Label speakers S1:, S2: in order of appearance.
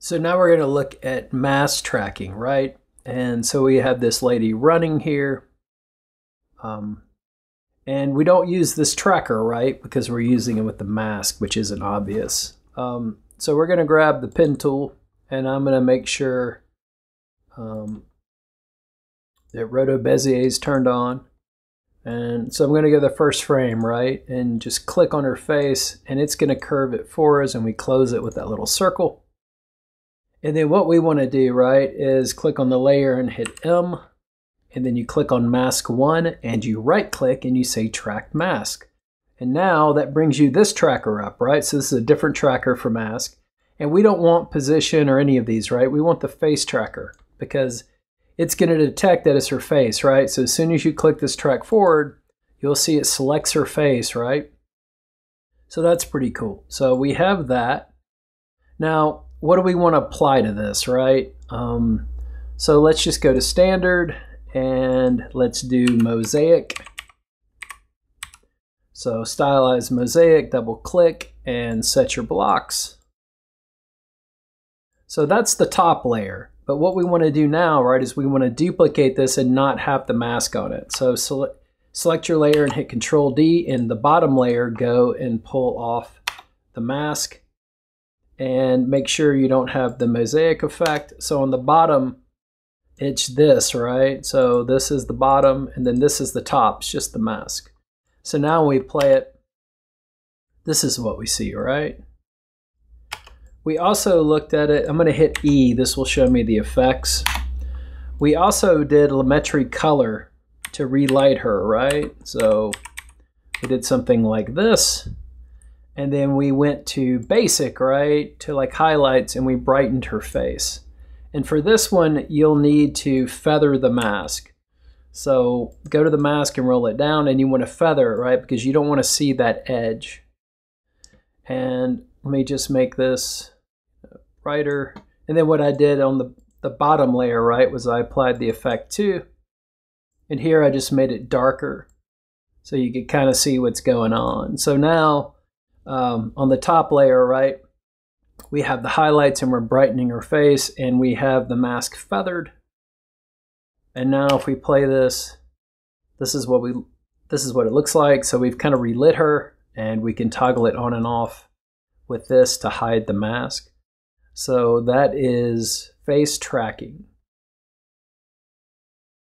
S1: So now we're going to look at mask tracking, right? And so we have this lady running here. And we don't use this tracker, right? Because we're using it with the mask, which isn't obvious. So we're going to grab the pen tool, and I'm going to make sure that Roto Bezier is turned on. And so I'm going to go to the first frame, right? And just click on her face, and it's going to curve it for us, and we close it with that little circle. And then what we want to do, right, is click on the layer and hit M. And then you click on mask 1 and you right click and you say track mask. And now that brings you this tracker up, right? So this is a different tracker for mask. And we don't want position or any of these, right? We want the face tracker because it's going to detect that it's her face, right? So as soon as you click this track forward, you'll see it selects her face, right? So that's pretty cool. So we have that. Now, what do we want to apply to this, right? So let's just go to standard. And let's do Mosaic. So stylize Mosaic, double click and set your blocks. So that's the top layer. But what we want to do now, right, is we want to duplicate this and not have the mask on it. So select your layer and hit Control D. In the bottom layer, go and pull off the mask. And make sure you don't have the mosaic effect. So on the bottom, it's this, right? So this is the bottom, and then this is the top. It's just the mask. So now when we play it, this is what we see, right? We also looked at it. I'm going to hit E. This will show me the effects. We also did Lumetri Color to relight her, right? So we did something like this. And then we went to basic, right? To like highlights, and we brightened her face. And for this one, you'll need to feather the mask. So go to the mask and roll it down, and you want to feather it, right? Because you don't want to see that edge. And let me just make this brighter. And then what I did on the bottom layer, right, was I applied the effect too. And here I just made it darker so you could kind of see what's going on. So now on the top layer, right, we have the highlights and we're brightening her face, and we have the mask feathered. And now if we play this, this is what it looks like. So we've kind of relit her, and we can toggle it on and off with this to hide the mask. So that is face tracking.